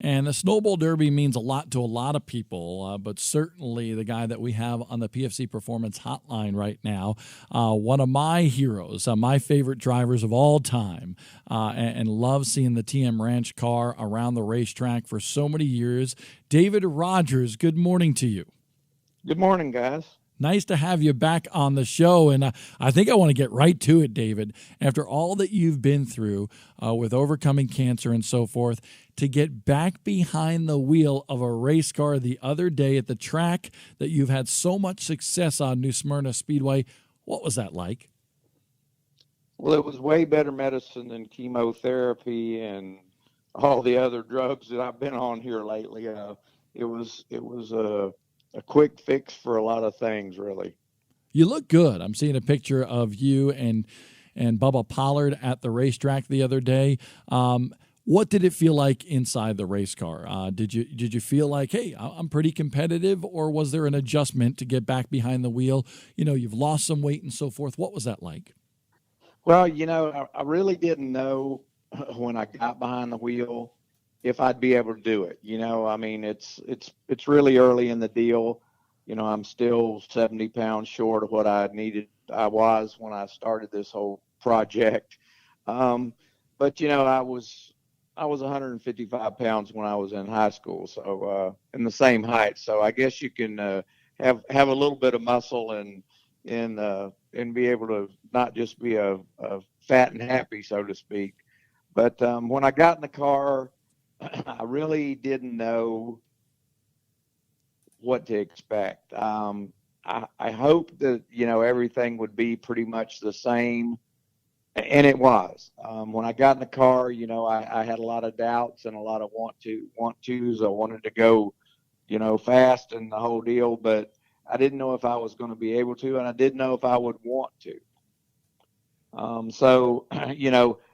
And the Snowball Derby means a lot to a lot of people, but certainly the guy that we have on the PFC Performance Hotline right now, one of my heroes, my favorite drivers of all time, and love seeing the TM Ranch car around the racetrack for so many years. David Rogers, good morning to you. Good morning, guys. Nice to have you back on the show. And I think I want to get right to it, David. After all that you've been through with overcoming cancer and so forth, to get back behind the wheel of a race car the other day at the track that you've had so much success on, New Smyrna Speedway, what was that like? Well, it was way better medicine than chemotherapy and all the other drugs that I've been on here lately. It was a quick fix for a lot of things, really. You look good. I'm seeing a picture of you and Bubba Pollard at the racetrack the other day. What did it feel like inside the race car? Did you feel like, hey, I'm pretty competitive, or was there an adjustment to get back behind the wheel? You know, you've lost some weight and so forth. What was that like? Well, I really didn't know when I got behind the wheel if I'd be able to do it. I mean, it's really early in the deal. I'm still 70 pounds short of what I was when I started this whole project. But I was 155 pounds when I was in high school, so in the same height. So I guess you can have a little bit of muscle and be able to not just be a fat and happy, so to speak. But when I got in the car, I really didn't know what to expect. I hoped that everything would be pretty much the same, and it was. When I got in the car, I had a lot of doubts and a lot of want tos. I wanted to go, fast and the whole deal, but I didn't know if I was going to be able to, and I didn't know if I would want to. So,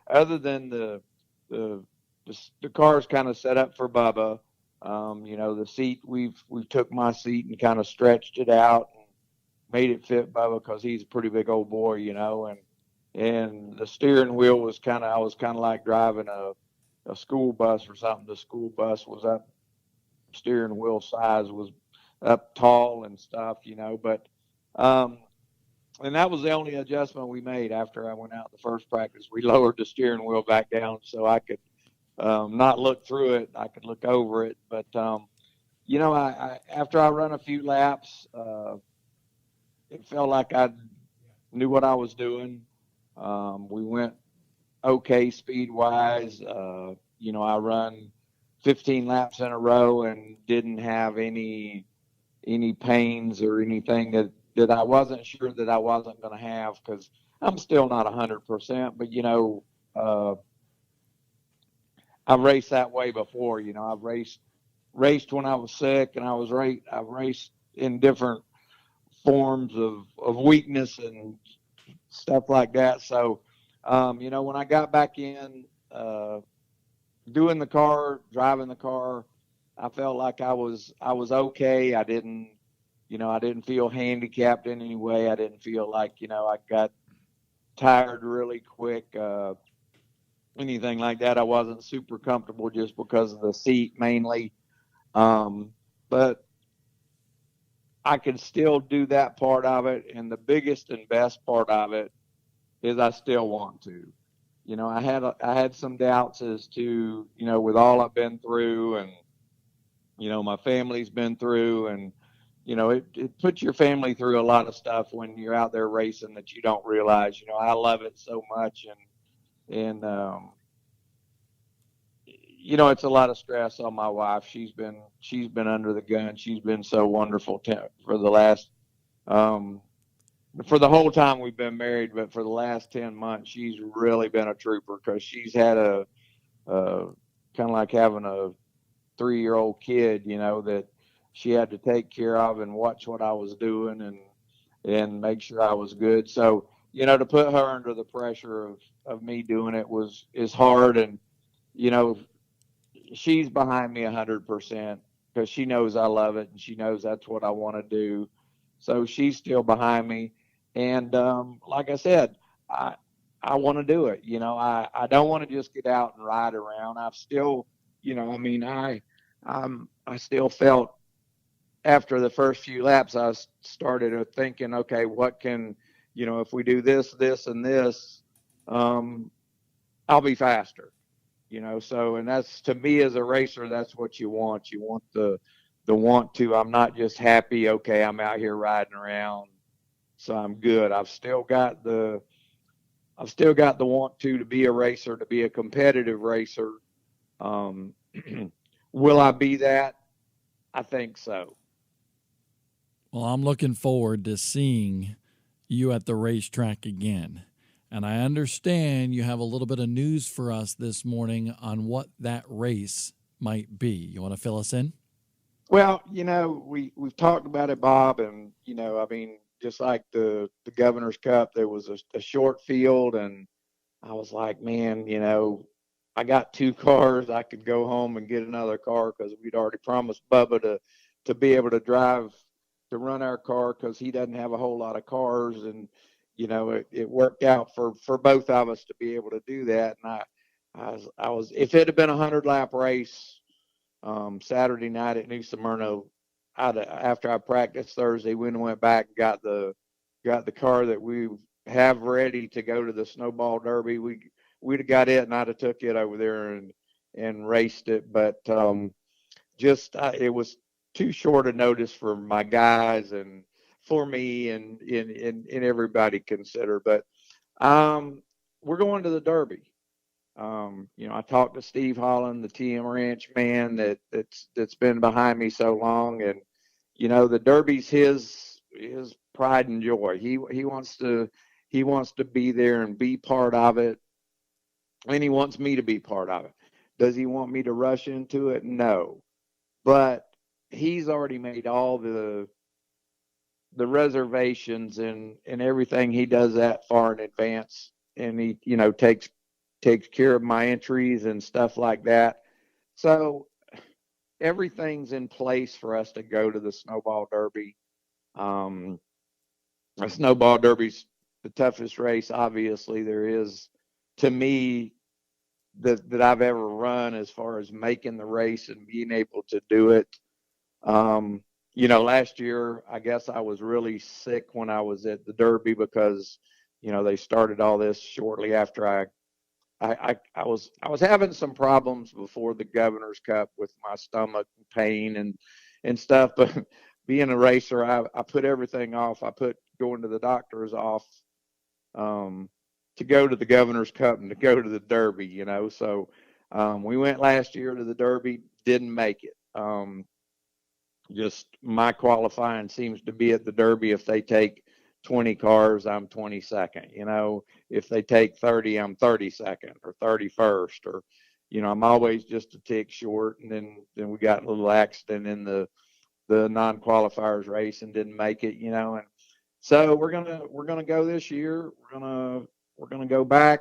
other than the the car's kind of set up for Bubba. The seat we've took my seat and kind of stretched it out and made it fit Bubba because he's a pretty big old boy, and the steering wheel was I was kind of like driving a school bus or something. The school bus was up, steering wheel size was up tall and stuff, but um, and that was the only adjustment we made after I went out the first practice. We lowered the steering wheel back down so I could not look through it. I could look over it. But, I after I run a few laps, it felt like I knew what I was doing. We went okay speed wise. I run 15 laps in a row and didn't have any pains or anything that I wasn't sure that I wasn't going to have because I'm still not 100%. But uh, I've raced that way before. I've raced when I was sick, and I've raced in different forms of weakness and stuff like that. So, when I got back in, doing the car, driving the car, I felt like I was okay. I didn't feel handicapped in any way. I didn't feel like I got tired really quick. Anything like that. I wasn't super comfortable just because of the seat mainly. Um, but I can still do that part of it. And the biggest and best part of it is I still want to. I had some doubts as to, with all I've been through and, my family's been through and, it puts your family through a lot of stuff when you're out there racing that you don't realize. I love it so much and it's a lot of stress on my wife. She's been under the gun. She's been so wonderful for the last um, for the whole time we've been married, but for the last 10 months, she's really been a trooper because she's had a kind of like having a 3-year-old kid, that she had to take care of and watch what I was doing and make sure I was good. So to put her under the pressure of me doing it is hard and you know she's behind me 100% because she knows I love it and she knows that's what I want to do. So she's still behind me, and like I said, I I want to do it. I don't want to just get out and ride around. I've still I mean, I still felt after the first few laps, I started thinking, okay, what can, if we do this, this, and this, um, I'll be faster. So, and that's, to me as a racer, that's what you want. You want the want to. I'm not just happy, okay, I'm out here riding around, so I'm good. I've still got the want to be a racer, to be a competitive racer. Um, will I be that? I think so. Well, I'm looking forward to seeing you at the racetrack again. And I understand you have a little bit of news for us this morning on what that race might be. You want to fill us in? Well, we've talked about it, Bob, and I mean, just like the Governor's Cup, there was a short field, and I was like, man, I got two cars. I could go home and get another car because we'd already promised Bubba to be able to drive, to run our car, because he doesn't have a whole lot of cars, and it worked out for both of us to be able to do that. And I was if it had been a 100-lap race, Saturday night at New Smyrna, after I practiced Thursday, we went back and got the car that we have ready to go to the Snowball Derby. We'd have got it, and I'd have took it over there and raced it. But it was too short a notice for my guys and for me and everybody consider. But we're going to the Derby. I talked to Steve Holland, the TM Ranch man that's been behind me so long, and the Derby's his pride and joy. He wants to be there and be part of it, and he wants me to be part of it. Does he want me to rush into it? No, but he's already made all the reservations and everything. He does that far in advance, and he takes care of my entries and stuff like that. So everything's in place for us to go to the Snowball Derby. The Snowball Derby's the toughest race, obviously, there is, to me, that I've ever run, as far as making the race and being able to do it. Last year, I guess I was really sick when I was at the Derby because, they started all this shortly after I was having some problems before the Governor's Cup with my stomach pain and stuff. But being a racer, I put everything off. I put going to the doctor's off, to go to the Governor's Cup and to go to the Derby. So we went last year to the Derby, didn't make it. Just my qualifying seems to be at the Derby. If they take 20 cars, I'm 22nd. If they take 30, I'm 32nd or 31st, or I'm always just a tick short. And then we got a little accident in the non-qualifiers race and didn't make it. And so we're gonna go this year. We're gonna go back.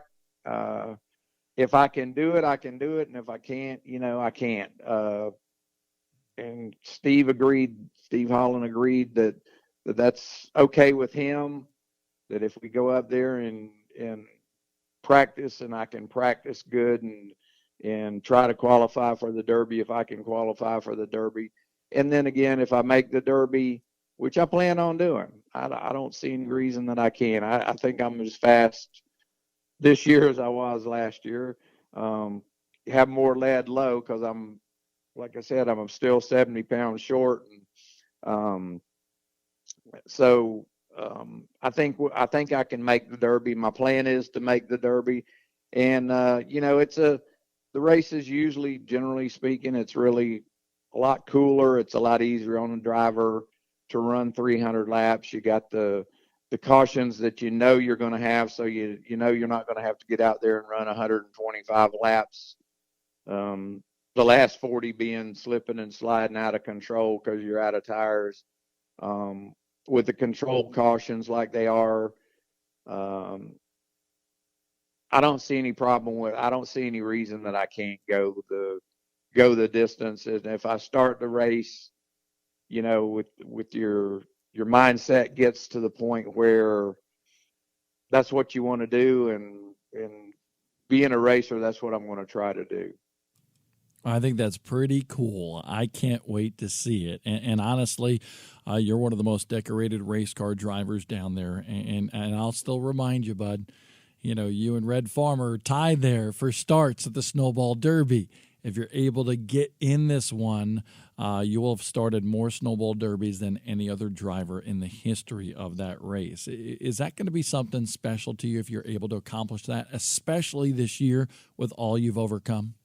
If I can do it, I can do it, and if I can't, I can't. And Steve Holland agreed that that's okay with him, that if we go up there and practice, and I can practice good and try to qualify for the Derby, if I can qualify for the Derby. And then again, if I make the Derby, which I plan on doing, I don't see any reason that I can't. I think I'm as fast this year as I was last year. Have more lead low because like I said, I'm still 70 pounds short. And I think I can make the Derby. My plan is to make the Derby. And, the race is usually, generally speaking, it's really a lot cooler. It's a lot easier on the driver to run 300 laps. You got the cautions that you're going to have, so you're not going to have to get out there and run 125 laps. The last 40 being slipping and sliding out of control because you're out of tires. With the control cautions like they are, I don't see any problem with. I don't see any reason that I can't go the distance. And if I start the race, with your mindset gets to the point where that's what you want to do, and being a racer, that's what I'm going to try to do. I think that's pretty cool. I can't wait to see it. And honestly, you're one of the most decorated race car drivers down there. And I'll still remind you, bud, you know, you and Red Farmer tied there for starts at the Snowball Derby. If you're able to get in this one, you will have started more Snowball Derbies than any other driver in the history of that race. Is that going to be something special to you if you're able to accomplish that, especially this year with all you've overcome?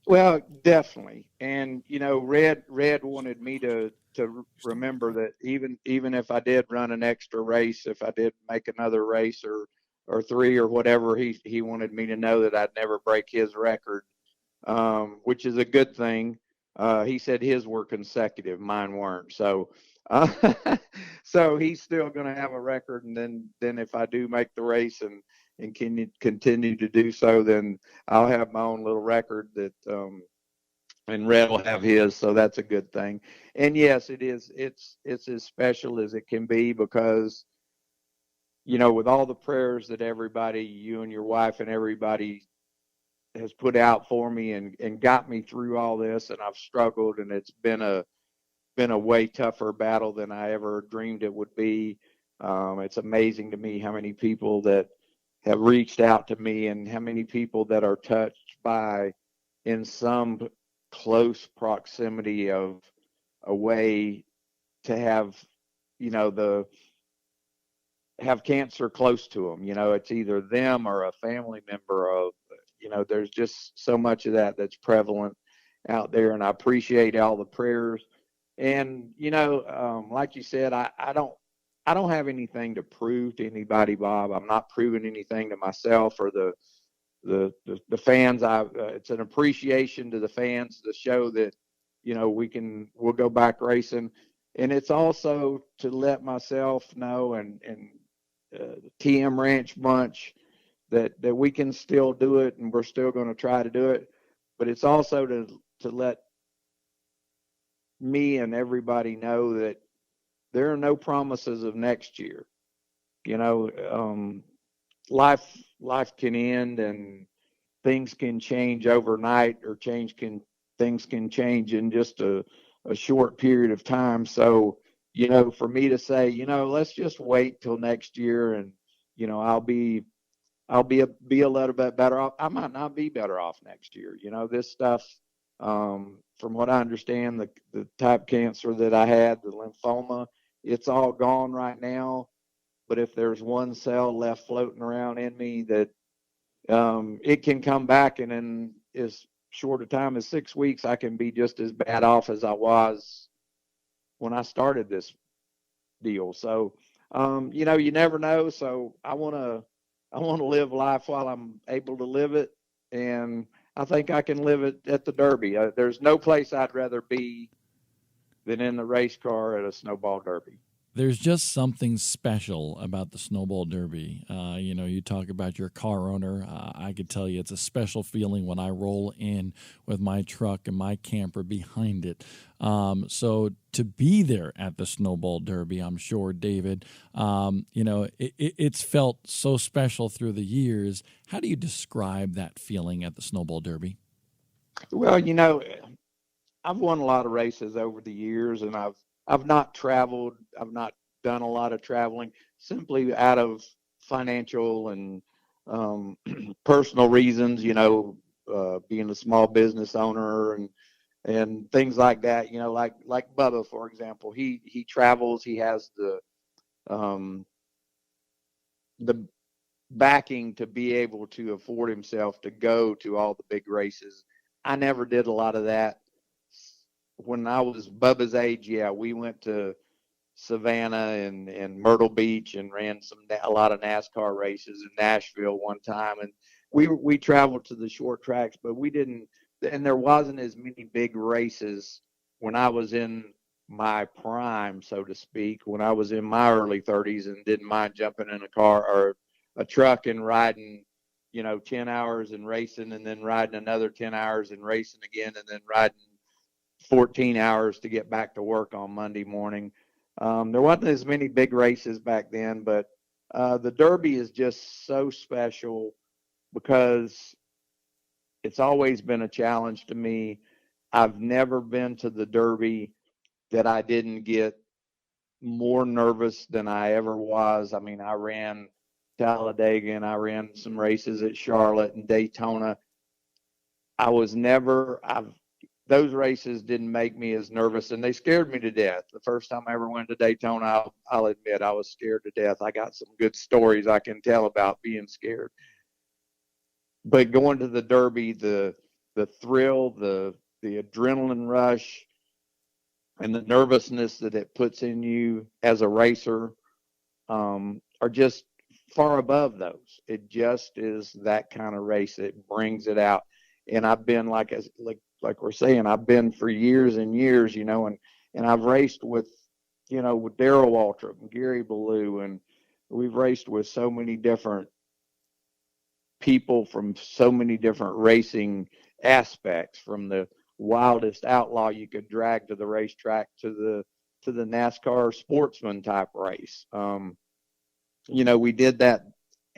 Well, definitely. And Red wanted me to remember that even if I did run an extra race, if I did make another race or three or whatever, he wanted me to know that I'd never break his record, which is a good thing. He said his were consecutive, mine weren't. So, uh, so he's still going to have a record. And then if I do make the race and can continue to do so, then I'll have my own little record that, and Red will have his. So that's a good thing. And yes, it is. It's as special as it can be because, with all the prayers that everybody, you and your wife and everybody has put out for me and got me through all this, and I've struggled, and it's been a way tougher battle than I ever dreamed it would be. It's amazing to me how many people that have reached out to me and how many people that are touched by in some close proximity of a way to have, the have cancer close to them. It's either them or a family member of, there's just so much of that that's prevalent out there. And I appreciate all the prayers. And, like you said, I don't have anything to prove to anybody, Bob. I'm not proving anything to myself or the fans. It's an appreciation to the fans to show that, we'll go back racing. And it's also to let myself know and the TM Ranch bunch that we can still do it, and we're still going to try to do it. But it's also to let me and everybody know that there are no promises of next year. Life can end and things can change overnight, or things can change in just a short period of time. So, for me to say, let's just wait till next year, and I'll be a little bit better off. I might not be better off next year. This stuff, from what I understand, the type cancer that I had, the lymphoma, it's all gone right now. But if there's one cell left floating around in me, that it can come back, and in as short a time as 6 weeks, I can be just as bad off as I was when I started this deal. So, you never know. So I want to live life while I'm able to live it, and I think I can live it at the Derby. There's no place I'd rather be than in the race car at a Snowball Derby. There's just something special about the Snowball Derby. You talk about your car owner. I could tell you it's a special feeling when I roll in with my truck and my camper behind it. So to be there at the Snowball Derby, I'm sure, David, it's felt so special through the years. How do you describe that feeling at the Snowball Derby? Well, I've won a lot of races over the years, and I've not traveled. I've not done a lot of traveling simply out of financial and personal reasons. Being a small business owner and things like that. Like Bubba, for example, he travels. He has the backing to be able to afford himself to go to all the big races. I never did a lot of that. When I was Bubba's age, yeah, we went to Savannah and Myrtle Beach and ran a lot of NASCAR races in Nashville one time, and we traveled to the short tracks, but we didn't. And there wasn't as many big races when I was in my prime, so to speak. When I was in my early 30s and didn't mind jumping in a car or a truck and riding, 10 hours and racing, and then riding another 10 hours and racing again, and then riding 14 hours to get back to work on Monday morning. There wasn't as many big races back then, but the Derby is just so special because it's always been a challenge to me. I've never been to the Derby that I didn't get more nervous than I ever was. I mean, I ran Talladega and I ran some races at Charlotte and Daytona. I was never, I've, those races didn't make me as nervous, and they scared me to death. The first time I ever went to Daytona, I'll admit I was scared to death. I got some good stories I can tell about being scared. But going to the Derby, the thrill, the adrenaline rush, and the nervousness that it puts in you as a racer are just far above those. It just is that kind of race. It brings it out. And I've been like we're saying, I've been for years and years, you know, and I've raced with, you know, with Darrell Waltrip and Gary Ballou, and we've raced with so many different people from so many different racing aspects, from the wildest outlaw you could drag to the racetrack to the NASCAR sportsman type race. You know, we did that,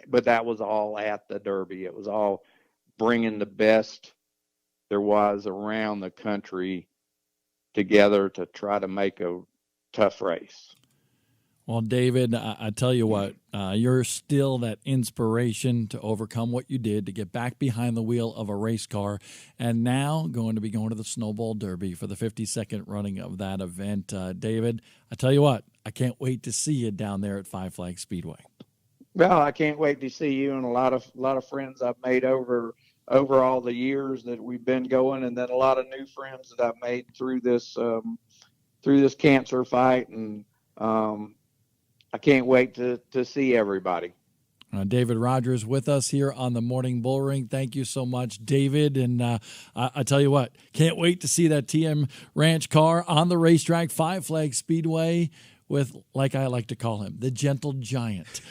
but that was all at the Derby. It was all bringing the best there was around the country together to try to make a tough race. Well, David, I tell you what, you're still that inspiration to overcome what you did, to get back behind the wheel of a race car, and now going to be going to the Snowball Derby for the 52nd running of that event. David, I tell you what, I can't wait to see you down there at Five Flags Speedway. Well, I can't wait to see you and a lot of friends I've made over all the years that we've been going, and then a lot of new friends that I've made through this cancer fight, and I can't wait to see everybody. David Rogers with us here on the Morning Bull Ring. Thank you so much, David. And I tell you what, can't wait to see that TM Ranch car on the racetrack, Five Flags Speedway, with, like I like to call him, the gentle giant.